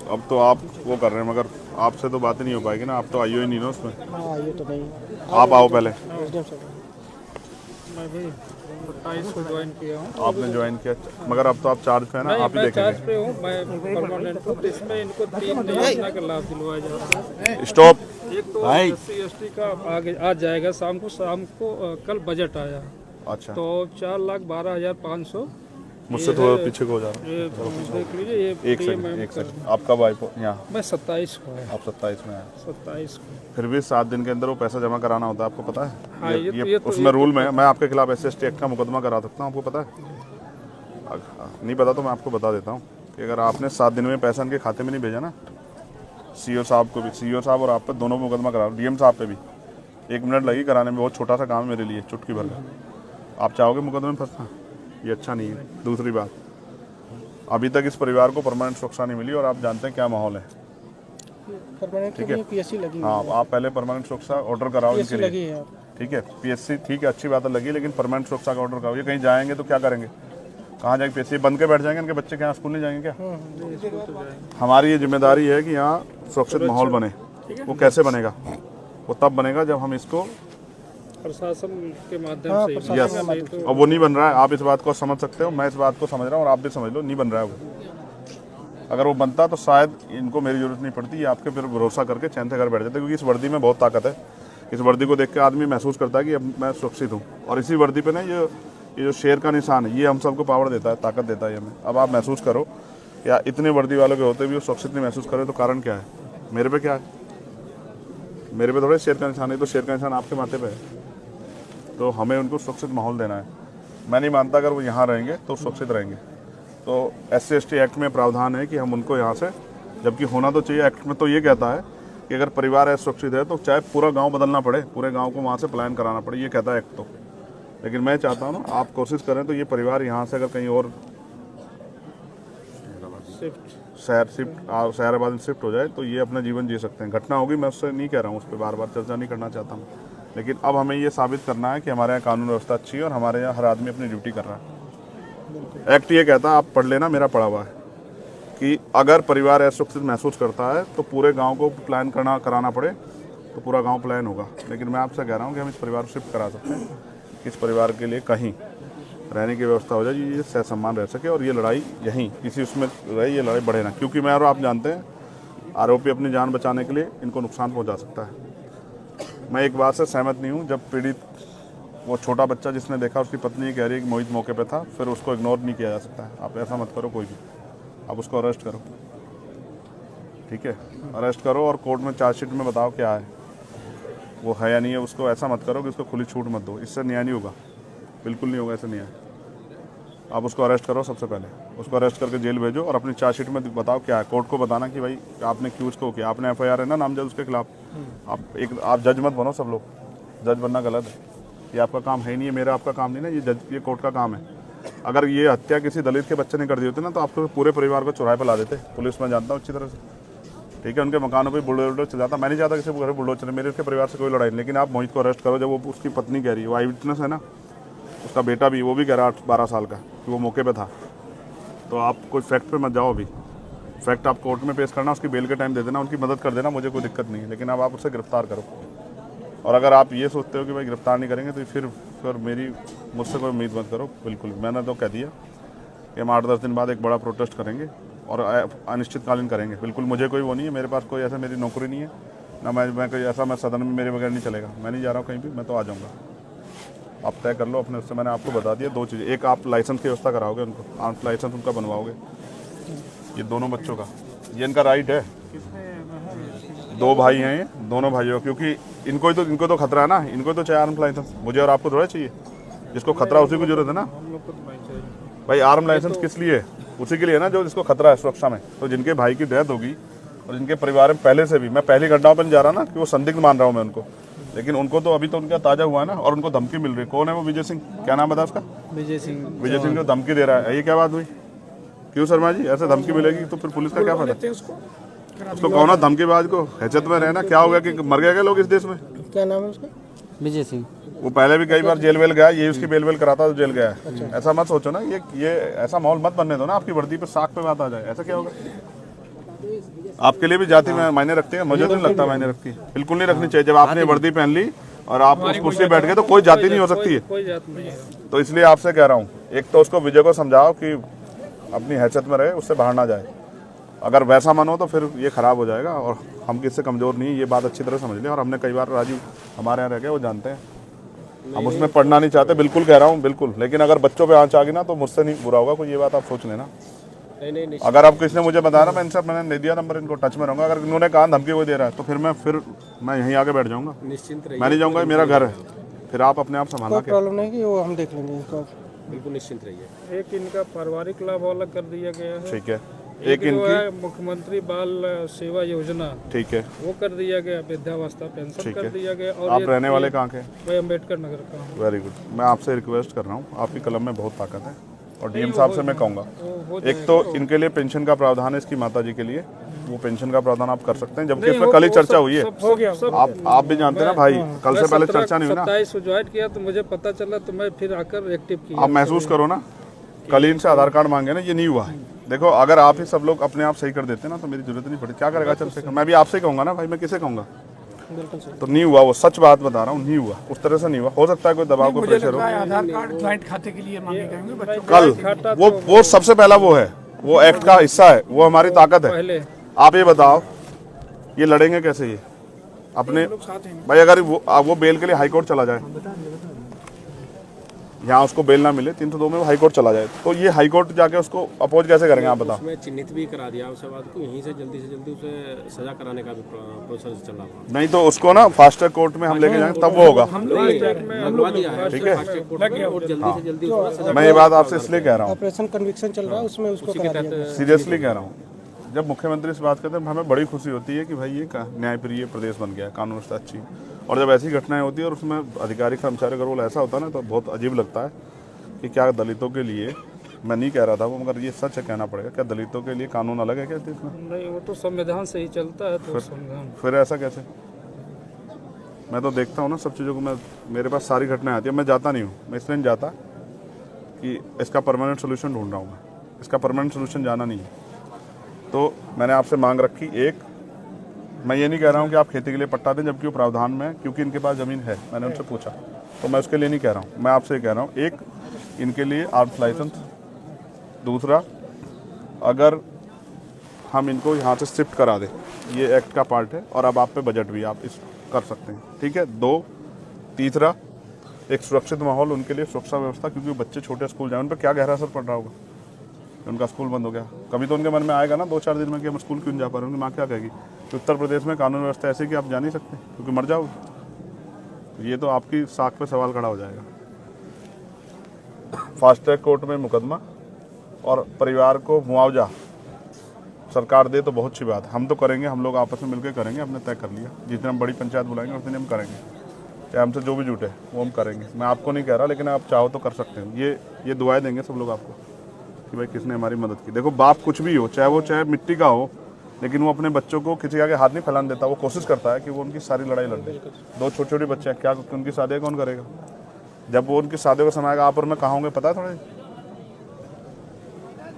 अब तो आप वो कर रहे हैं, मगर आपसे तो बात नहीं हो पाएगी ना, आप तो आइयो ही नहीं ना उसमें। हाँ ये तो नहीं। आप आओ पहले। मैं भी 27 को ज्वाइन किया हूँ। आपने ज्वाइन किया, मगर अब तो आप चार्ज पे है ना, आप ही मैं चार्ज देखेंगे। पे हूँ, मैं परमानेंट हूँ। इसमें इनको 3 नई योजना का लाभ दिलवाया जा रहा है। स्टॉप। एक तो SC/ST का आगे आज जाएगा शाम को कल बजट आया अच्छा, तो 4,12,500। मुझसे थोड़ा पीछे को हो जा रहा है। ये देख लीजिए, ये एक सेकंड। आप कब आए यहाँ? मैं 27 को है। आप 27 में आए। 27 को। फिर भी 7 दिन के अंदर वो पैसा जमा कराना होता है, आपको पता है? हाँ, ये उसमें रूल में है। मैं आपके खिलाफ SC/ST एक्ट का मुकदमा करा सकता हूँ, आपको पता है? नहीं पता तो मैं आपको बता देता हूँ कि अगर आपने 7 दिन में पैसा इनके खाते में नहीं भेजा ना, CO साहब को भी, CO साहब और आप पे दोनों मुकदमा करा, DM साहब पे भी 1 मिनट लगी कराने में। बहुत छोटा सा काम है मेरे लिए, चुटकी भर का। आप चाहोगे मुकदमे में फंसना? ये अच्छा नहीं है। दूसरी बात, अभी तक इस परिवार को परमानेंट सुरक्षा नहीं मिली और आप जानते हैं क्या माहौल है। ठीक है, PSC लगी हाँ, आप पहले परमानेंट सुरक्षा ऑर्डर कराओ इनके लिए। लगी है। ठीक है, PSC ठीक है, अच्छी बात है लगी, लेकिन परमानेंट सुरक्षा का ऑर्डर कराओ। ये कहीं जाएंगे तो क्या करेंगे? कहाँ जाएंगे? PSC बंद के बैठ जाएंगे? इनके बच्चे क्या स्कूल नहीं जाएंगे क्या? हमारी ये जिम्मेदारी है कि यहाँ सुरक्षित माहौल बने। वो कैसे बनेगा? वो तब बनेगा जब हम इसको प्रशासन के माध्यम से। यस, और वो नहीं बन रहा है। आप इस बात को समझ सकते हो, मैं इस बात को समझ रहा हूँ और आप भी समझ लो, नहीं बन रहा है वो। अगर वो बनता तो शायद इनको मेरी जरूरत नहीं पड़ती, ये आपके फिर भरोसा करके चैन से घर बैठ जाते, क्योंकि इस वर्दी में बहुत ताकत है। इस वर्दी को देख के आदमी महसूस करता है कि अब मैं सुरक्षित हूँ। और इसी वर्दी पे ना ये जो शेर का निशान है, ये हम सबको पावर देता है, ताकत देता है हमें। अब आप महसूस करो, या इतने वर्दी वालों के होते भी वो सुरक्षित नहीं महसूस करे, तो कारण क्या है? मेरे पे क्या है? मेरे पे थोड़े शेर का निशान है, तो शेर का निशान आपके माथे पे है। तो हमें उनको सुरक्षित माहौल देना है। मैं नहीं मानता अगर वो यहाँ रहेंगे तो सुरक्षित रहेंगे। तो SC/ST एक्ट में प्रावधान है कि हम उनको यहाँ से, जबकि होना तो चाहिए, एक्ट में तो ये कहता है कि अगर परिवार असुरक्षित है तो चाहे पूरा गांव बदलना पड़े, पूरे गांव को वहाँ से पलायन कराना पड़े, ये कहता है एक्ट तो। लेकिन मैं चाहता हूँ ना, आप कोशिश करें तो ये परिवार यहाँ से अगर कहीं और शहराबाद में शिफ्ट हो जाए तो ये अपना जीवन जी सकते हैं। घटना होगी, मैं उससे नहीं कह रहा हूँ, उस पर बार बार चर्चा नहीं करना चाहता हूँ, लेकिन अब हमें ये साबित करना है कि हमारे यहाँ कानून व्यवस्था अच्छी है और हमारे यहाँ हर आदमी अपनी ड्यूटी कर रहा है। एक्ट ये कहता है, आप पढ़ लेना, मेरा पढ़ा हुआ है, कि अगर परिवार असुरक्षित महसूस करता है तो पूरे गांव को प्लान कराना पड़े तो पूरा गांव प्लान होगा। लेकिन मैं आपसे कह रहा हूं कि हम इस परिवार को शिफ्ट करा सकते हैं, कि इस परिवार के लिए कहीं रहने की व्यवस्था हो जाए, ये सहसम्मान रह सके और ये लड़ाई यहीं इसी उसमें रहे, ये लड़ाई बढ़े ना। क्योंकि मैं और आप जानते हैं, आरोपी अपनी जान बचाने के लिए इनको नुकसान पहुँचा सकता है। मैं एक बात से सहमत नहीं हूँ, जब पीड़ित वो छोटा बच्चा जिसने देखा, उसकी पत्नी कह रही है कि मोहित मौके पे था, फिर उसको इग्नोर नहीं किया जा सकता है। आप ऐसा मत करो कोई भी, आप उसको अरेस्ट करो। ठीक है, अरेस्ट करो और कोर्ट में चार्जशीट में बताओ क्या है, वो है या नहीं है। उसको ऐसा मत करो कि उसको खुली छूट मत दो, इससे न्याय नहीं होगा, बिल्कुल नहीं होगा ऐसे न्याय। आप उसको अरेस्ट करो, सबसे पहले उसको अरेस्ट करके जेल भेजो और अपनी चार्जशीट में बताओ क्या है। कोर्ट को बताना कि भाई आपने क्यों उसको किया, आपने FIR है ना नामजद उसके खिलाफ। आप जज मत बनो, सब लोग जज बनना गलत है, ये आपका काम है ही नहीं है, मेरा आपका काम नहीं ना, ये कोर्ट का काम है। अगर ये हत्या किसी दलित के बच्चे ने कर दी होती ना, तो आप तो पूरे परिवार को चौराहे पर ला देते। पुलिस में जानता हूँ अच्छी तरह से, ठीक है, उनके मकानों पर बुलडोजर चल जाता। मैं नहीं चाहता किसी को घर बुलडोजर चले, मेरे उसके परिवार से कोई लड़ाई नहीं। लेकिन आप मोहित को अरेस्ट करो, जब वो उसकी पत्नी कह रही है, वो आई विटनेस है ना, उसका बेटा भी, वो भी कह रहा 12 साल का कि वो मौके पे था। तो आप कोई फैक्ट पे मत जाओ, अभी फैक्ट आप कोर्ट में पेश करना, उसकी बेल के टाइम दे देना, उनकी मदद कर देना, मुझे कोई दिक्कत नहीं है। लेकिन अब आप उसे गिरफ्तार करो। और अगर आप ये सोचते हो कि भाई गिरफ्तार नहीं करेंगे तो फिर मुझसे कोई उम्मीद मत करो। बिल्कुल, मैंने तो कह दिया कि हम 8-10 दिन बाद एक बड़ा प्रोटेस्ट करेंगे और अनिश्चितकालीन करेंगे। बिल्कुल, मुझे कोई वो नहीं है, मेरे पास कोई ऐसा मेरी नौकरी नहीं है ना, मैं कोई ऐसा मैं सदन में मेरे बगैर नहीं चलेगा। मैं नहीं जा रहा हूँ कहीं भी, मैं तो आ जाऊँगा। आप तय कर लो अपने, उससे मैंने आपको बता दिया 2 चीज़ें। एक, आप लाइसेंस की व्यवस्था कराओगे उनको, आर्म्स लाइसेंस उनका बनवाओगे, ये दोनों बच्चों का, ये इनका राइट है। 2 भाई हैं ये, दोनों भाइयों, क्योंकि इनको तो खतरा है ना, इनको तो चाहिए आर्म्स लाइसेंस। मुझे और आपको थोड़ा चाहिए, जिसको खतरा उसी को जरूरत है ना भाई। आर्म लाइसेंस किस लिए? उसी के लिए ना जो जिसको खतरा है सुरक्षा में। तो जिनके भाई की डेथ होगी और जिनके परिवार में पहले से भी, मैं पहली घटनाओं पर नहीं जा रहा ना कि वो संदिग्ध मान रहा हूँ मैं उनको, लेकिन उनको तो अभी तो उनका ताजा हुआ है ना, और उनको धमकी मिल रही है। कौन है वो? विजय सिंह, क्या नाम बता उसका? विजय सिंह जो धमकी दे रहा है, ये क्या बात हुई? क्यों शर्मा जी, ऐसे धमकी मिलेगी तो फिर पुलिस का क्या फायदा? उसको कहो ना धमकीबाज को, हैसियत में रहना। क्या हो गया कि मर गए क्या लोग इस देश में? क्या नाम है उसका? विजय सिंह। वो पहले भी कई बार जेल वेल गया, ये उसकी बेल वेल कराता तो जेल गया है। ऐसा मत सोचो ना, ये ऐसा माहौल मत बनने दो ना आपकी वर्दी पे साख पे बात आ जाए, ऐसा क्या होगा? आपके लिए भी जाति में मायने रखती है? मुझे तो नहीं लगता मायने रखती है, बिल्कुल नहीं रखनी चाहिए। जब आपने वर्दी पहन ली और आप उस कुर्सी पे बैठ गए तो कोई जाति नहीं हो सकती है। कोई जात नहीं है। तो इसलिए आपसे कह रहा हूँ, एक तो उसको विजय को समझाओ कि अपनी हैसियत में रहे, उससे बाहर ना जाए। अगर वैसा मन हो तो फिर ये खराब हो जाएगा, और हम किससे कमज़ोर नहीं है, ये बात अच्छी तरह समझ लें। और हमने कई बार राजीव हमारे यहाँ रह गए, वो जानते हैं, हम उसमें पढ़ना नहीं चाहते, बिल्कुल कह रहा हूँ, बिल्कुल। लेकिन अगर बच्चों पे आँच आ गई ना तो मुझसे नहीं बुरा होगा कोई, ये बात आप सोच लेना। नहीं अगर आप किसी ने मुझे बताया ना, मैं इनसे मैंने नहीं दिया नंबर, इनको टच में रहूँगा। अगर इन्होंने कहा धमकी कोई दे रहा है तो फिर मैं यहीं आके बैठ जाऊँगा, निश्चिंत रहिए, मैं नहीं जाऊँगा, मेरा घर है। फिर आप अपने आप संभालना। प्रॉब्लम नहीं कि वो हम देख लेंगे इसको, बिल्कुल निश्चिंत रहिए। एक इनका पारिवारिक लाभ अलग कर दिया गया है, ठीक है। एक जो है मुख्यमंत्री बाल सेवा योजना, ठीक है, वो कर दिया गया, वृद्धावस्था पेंशन कर दिया गया। और आप रहने वाले कहाँ के? मैं अम्बेडकर नगर का हूँ। Very good. मैं आपसे रिक्वेस्ट कर रहा हूँ, आपकी कलम में बहुत ताकत है, और डीएम साहब से मैं कहूँगा, एक तो इनके लिए पेंशन का प्रावधान है, इसकी माता जी के लिए वो पेंशन का प्रावधान आप कर सकते हैं, जबकि इसमें कल ही चर्चा हुई है। हो गया आप भी जानते हैं ना भाई, कल से पहले चर्चा नहीं हुई ना। 27 को ज्वाइन किया तो मुझे पता चला, तो मैं फिर आकर एक्टिव किया। आप महसूस करो ना, कल ही इनसे आधार कार्ड मांगे ना, ये नहीं हुआ है। देखो, अगर आप ही सब लोग अपने आप सही कर देते ना तो मेरी जरूरत नहीं पड़ी। क्या करेगा चंद्रशेखर? मैं भी आपसे ही कहूँगा ना भाई, मैं किसे कहूँगा? तो नहीं हुआ, वो सच बात बता रहा हूँ, नहीं हुआ, उस तरह से नहीं हुआ। हो सकता है कोई दबाव को प्रेशर हो। आधार कार्ड ज्वाइंट खाते के लिए मांगे गए होंगे कल वो सबसे पहला वो है, वो एक्ट का हिस्सा है, वो हमारी ताकत है। पहले आप ये बताओ, ये लड़ेंगे कैसे ये अपने भाई? अगर वो बेल के लिए हाई कोर्ट चला जाए, यहाँ उसको बेल ना मिले 302 में, वो हाई कोर्ट चला जाए, तो ये हाई कोर्ट जाके उसको अपोज कैसे करेंगे आप बताओ? उसमें चिन्हित भी करा दिया उसके बाद को, यहीं से जल्दी उसे सजा कराने का भी प्रोसेस चल रहा है। नहीं तो उसको ना फास्ट ट्रैक कोर्ट में हम लेके जाएंगे, तब वो होगा। लगवा दिया है, ठीक है, और जल्दी से जल्दी उसको सजा। मैं ये बात आपसे इसलिए कह रहा हूँ, ऑपरेशन कन्विक्शन चल रहा है, उसमें उसको करा दिया गया। सीरियसली कह रहा हूँ। जब मुख्यमंत्री से बात करते हैं हमें बड़ी खुशी होती है कि भाई ये न्यायप्रिय प्रदेश बन गया, कानून व्यवस्था अच्छी। और जब ऐसी घटनाएं होती है और उसमें अधिकारी कर्मचारी का रोल ऐसा होता है ना, तो बहुत अजीब लगता है कि क्या दलितों के लिए, मैं नहीं कह रहा था वो, मगर ये सच है, कहना पड़ेगा, क्या दलितों के लिए कानून अलग है क्या देश में? नहीं, वो तो संविधान से ही चलता है, तो संविधान। फिर ऐसा कैसे? मैं तो देखता हूँ ना सब चीज़ों को, मेरे पास सारी घटनाएं आती है, मैं जाता नहीं हूँ। मैं इसलिए नहीं जाता कि इसका परमानेंट सोल्यूशन ढूंढ रहा हूँ मैं, इसका परमानेंट सोल्यूशन जाना नहीं है। तो मैंने आपसे मांग रखी, एक, मैं ये नहीं कह रहा हूँ कि आप खेती के लिए पट्टा दें, जबकि वो प्रावधान में, क्योंकि इनके पास ज़मीन है, मैंने उनसे पूछा, तो मैं उसके लिए नहीं कह रहा हूँ। मैं आपसे ये कह रहा हूँ, एक, इनके लिए आर्म्स लाइसेंस। दूसरा, अगर हम इनको यहाँ से शिफ्ट करा दें, ये एक्ट का पार्ट है, और अब आप पे बजट भी आप इस कर सकते हैं, ठीक है। दो, तीसरा, एक सुरक्षित माहौल उनके लिए, सुरक्षा व्यवस्था, क्योंकि बच्चे छोटे स्कूल जाए, उन पर क्या गहरा असर पड़ रहा होगा, उनका स्कूल बंद हो गया। कभी तो उनके मन में आएगा ना 2-4 दिन में कि हम स्कूल क्यों नहीं जा पा रहे, उनकी माँ क्या कहेगी कि उत्तर प्रदेश में कानून व्यवस्था ऐसी कि आप जा नहीं सकते क्योंकि मर जाओगे। ये तो आपकी साख पे सवाल खड़ा हो जाएगा। फास्ट ट्रैक कोर्ट में मुकदमा और परिवार को मुआवजा सरकार दे तो बहुत अच्छी बात है, हम तो करेंगे, हम लोग आपस में मिलकर करेंगे, हमने तय कर लिया। जितने हम बड़ी पंचायत बुलाएंगे उतने हम करेंगे, चाहे हमसे जो भी जुटे वो हम करेंगे। मैं आपको नहीं कह रहा, लेकिन आप चाहो तो कर सकते हैं। ये दुआएं देंगे सब लोग आपको कि भाई किसने हमारी मदद की। देखो, बाप कुछ भी हो, चाहे मिट्टी का हो, लेकिन वो अपने बच्चों को किसी आगे हाथ नहीं फैलाने देता। वो कोशिश करता है कि वो उनकी सारी लड़ाई लड़ दे। 2 छोटे-छोटे बच्चे हैं, क्या उनकी शादी कौन करेगा? जब वो उनकी शादी को समय आएगा, आप और मैं कहाँ होंगे पता है थोड़ा,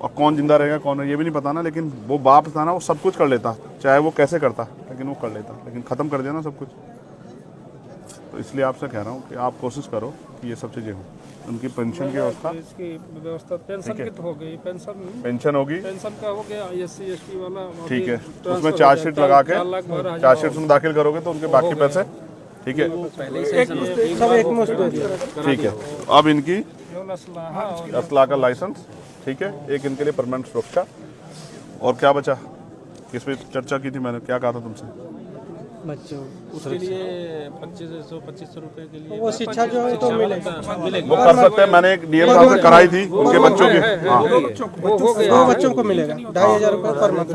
और कौन जिंदा रहेगा कौन है ये भी नहीं पता ना। लेकिन वो बाप था ना, वो सब कुछ कर लेता, चाहे वो कैसे करता, लेकिन वो कर लेता, लेकिन ख़त्म कर दिया ना सब कुछ। तो इसलिए आपसे कह रहा हूँ कि आप कोशिश करो कि ये सब चीज़ें हों। उनकी पेंशन की व्यवस्था, इसकी व्यवस्था, पेंशन की तो हो गई, पेंशन होगी, पेंशन का हो गया, SC ST वाला, ठीक है। उसमें चार्जशीट लगा के, चार्जशीट में दाखिल करोगे तो उनके बाकी पैसे, ठीक है, सब एक मुश्त दे दिया। ठीक है। अब इनकी असला का लाइसेंस, ठीक है, एक इनके लिए परमानेंट सुरक्षा। और क्या बचा, किस पे चर्चा की थी मैंने, क्या कहा था तुमसे? बच्चों उसके लिए 2500 रुपए के लिए वो शिक्षा जो है तो मिलेगा, वो कर सकते हैं। मैंने एक डीएम साहब से कराई थी उनके बच्चों की, हाँ, 2 बच्चों को मिलेगा 2500 रुपये पर मंथ।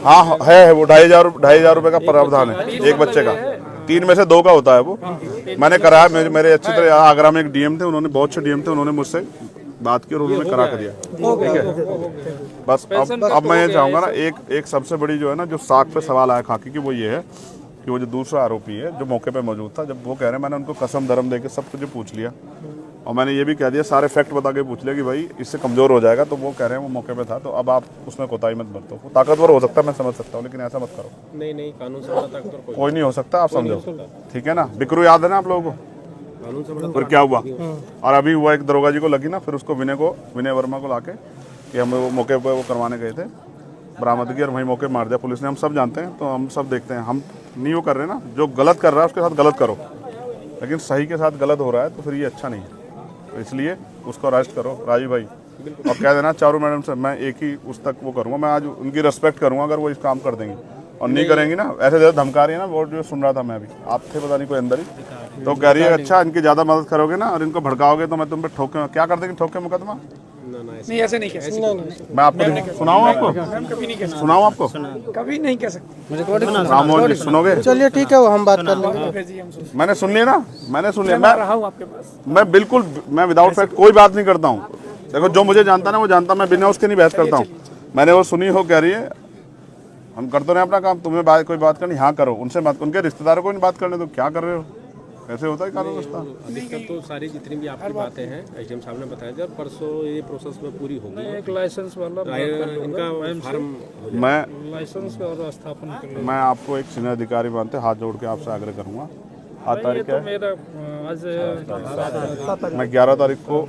हाँ है वो 2500 रुपये का प्रावधान है एक बच्चे का, 3 में से 2 का होता है वो। मैंने कराया, मेरे अच्छी तरह आगरा में एक डीएम थे, उन्होंने बहुत अच्छे डीएम थे, उन्होंने मुझसे बात की और उन्होंने करा कर दिया, ठीक है। बस अब मैं ये चाहूँगा ना, एक सबसे बड़ी जो है ना, जो साख पे सवाल आया खाकी की, वो ये है कि वो जो दूसरा आरोपी है जो मौके पे मौजूद था, जब वो कह रहे हैं मैंने उनको कसम धर्म दे के सब कुछ पूछ लिया और मैंने ये भी कह दिया, सारे फैक्ट बता के पूछ लिया कि भाई इससे कमज़ोर हो जाएगा, तो वो कह रहे हैं वो मौके पे था, तो अब आप उसमें कोताही मत बरतो। वो ताकतवर हो सकता है, मैं समझ सकता हूँ, लेकिन ऐसा मत करो। नहीं कानून से बड़ा ताकतवर कोई नहीं हो सकता, आप समझो, ठीक है ना। बिकरू याद है ना आप लोगों को, कानून से बड़ा फिर क्या हुआ, और अभी हुआ एक दरोगा जी को लगी ना, फिर उसको विनय वर्मा को लाके कि हम वो मौके पर वो करवाने गए थे, बरामदगी, और वहीं मौके मार दिया पुलिस ने। हम सब जानते हैं, तो हम सब देखते हैं, हम नहीं वो कर रहे ना, जो गलत कर रहा है उसके साथ गलत करो, लेकिन सही के साथ गलत हो रहा है तो फिर ये अच्छा नहीं है। तो इसलिए उसको अरेस्ट करो राजीव भाई, और कह देना चारों मैडम से मैं एक ही उस तक वो करूँगा, मैं आज उनकी रेस्पेक्ट करूँगा अगर वो इस काम कर देंगे, और नहीं करेंगी ना, ऐसे ज़्यादा धमका रही है ना, वो जो सुन रहा था मैं भी, आप थे पता नहीं कोई अंदर ही, तो कह रही है अच्छा इनकी ज़्यादा मदद करोगे ना और इनको भड़काओगे तो मैं तुम पे ठोके, क्या कर देंगे, ठोके मुकदमा। नहीं ऐसे नहीं कह सकते, मैं आपको सुनाऊँ, आपको कभी नहीं कह सकते, सुनाऊँ, आपको कभी नहीं कह सकते। राममोहन जी सुनोगे, चलिए ठीक है, वो हम बात कर लेंगे। मैंने सुन लिया ना, मैंने सुन लिया, मैं रहा हूँ आपके पास, मैं बिल्कुल, मैं विदाउट फैक्ट कोई बात नहीं करता हूँ। देखो जो मुझे जानता ना वो जानता, मैं बिना उसके नहीं बहस करता हूँ। मैंने वो सुनी हो, कह रही है हम करते रहे अपना काम, तुम्हें कोई बात करनी हाँ करो, उनसे मत, उनके रिश्तेदारों को नहीं बात करने दो, क्या कर रहे हो, ऐसे होता है कानून व्यवस्था। अधिकतर तो सारी जितनी भी आपकी बातें हैं एसडीएम साहब ने बताया, जब परसों ये प्रोसेस में पूरी होगी एक लाइसेंस वाला इनका फार्म मैं लाइसेंस और स्थापन कर लो। मैं आपको एक सीनियर अधिकारी मानते हाथ जोड़ के आपसे आग्रह करूंगा, 8 ये तारीख तो है, मेरा आज मैं 11 तारीख को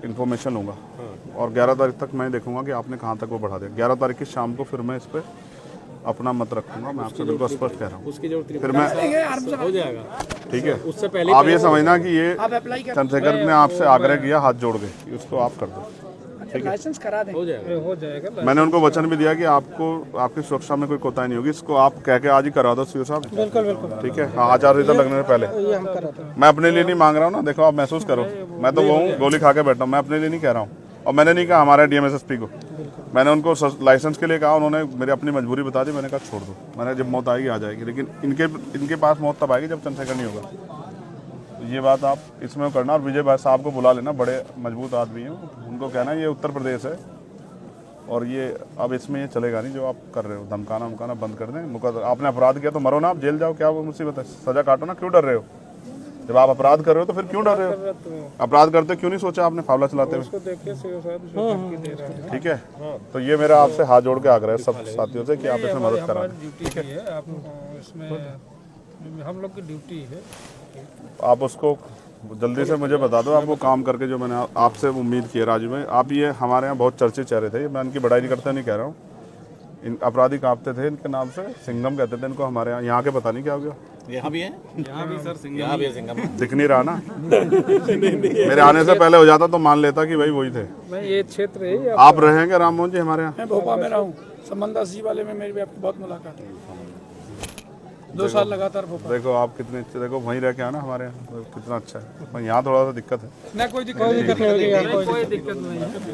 इन्फॉर्मेशन लूँगा और 11 तारीख तक मैं देखूंगा कि आपने कहाँ तक वो बढ़ा दिया। 11 तारीख की शाम को फिर मैं इस पर अपना मत रखूंगा, मैं आपसे बिल्कुल स्पष्ट कह रहा हूँ। उसकी जरूरत फिर मैं हो जाएगा, ठीक है, उससे पहले आप ये समझना कि ये चंद्रशेखर ने आपसे आग्रह किया हाथ जोड़ के कि उसको आप कर दो, लाइसेंस करा दें, हो जाएगा। मैंने उनको वचन भी दिया कि आपको आपकी सुरक्षा में कोई कोताही नहीं होगी, इसको आप कह के आज ही करा दो सीओ साहब। बिल्कुल बिल्कुल, ठीक है, हाँ, आचार संहिता लगने से पहले। ये हम कराते हैं। मैं अपने लिए नहीं मांग रहा हूँ ना, देखो आप महसूस करो, मैं तो वो हूँ गोली खा के बैठा हूँ, मैं अपने लिए नहीं कह रहा हूँ, और मैंने नहीं कहा हमारे डीएमएसएसपी को, मैंने उनको लाइसेंस के लिए कहा, उन्होंने मेरी अपनी मजबूरी बता दी, मैंने कहा छोड़ दो, मैंने जब मौत आएगी आ जाएगी, लेकिन इनके पास मौत तब आएगी जब चंद्रशेखर नहीं होगा। ये बात आप इसमें करना, और विजय भाई साहब को बुला लेना, बड़े मजबूत आदमी हैं, उनको कहना ये उत्तर प्रदेश है और ये अब इसमें ये चलेगा नहीं जो आप कर रहे हो, धमकाना उमकाना बंद कर दें। आपने अपराध किया तो मरो ना, आप जेल जाओ, क्या वो मुसीबत है, सजा काटो ना, क्यों डर रहे हो? जब आप अपराध कर रहे हो तो फिर क्यों डर रहे हो? अपराध करते क्यों नहीं सोचा आपने फावला चलाते हुए? ठीक है, तो ये मेरा आपसे हाथ जोड़ के आग्रह है सब साथियों से कि आप इसमें मदद करा। ड्यूटी है, आप इसमें हम लोग की ड्यूटी है, आप उसको जल्दी से मुझे बता दो, आप वो काम करके जो मैंने आपसे उम्मीद की है। राजू भाई, आप ये हमारे यहाँ बहुत चर्चित चेहरे थे, मैं इनकी बड़ाई नहीं करता, नहीं कह रहा हूँ, इन अपराधी कांपते थे इनके नाम से, सिंघम कहते थे इनको हमारे यहाँ के, पता नहीं क्या हो गया। यहाँ भी है, यहाँ भी सर सिंघम, यहाँ भी है सिंघम। दिख नहीं रहा ना मेरे आने से पहले हो जाता तो मान लेता कि भाई वही थे। मैं ये क्षेत्र है। आप रहेंगे राममोहन जी हमारे यहाँ? मैं भोपाल में रहा हूँ, संबंधा सी वाले में मेरी आपकी बहुत मुलाकात है, 2 साल लगातार भोपाल। देखो आप कितने अच्छे, देखो वहीं रह के आना हमारे यहाँ, कितना अच्छा है। यहाँ थोड़ा सा दिक्कत है ना, कोई दिक्कत नहीं, कोई दिक्कत नहीं।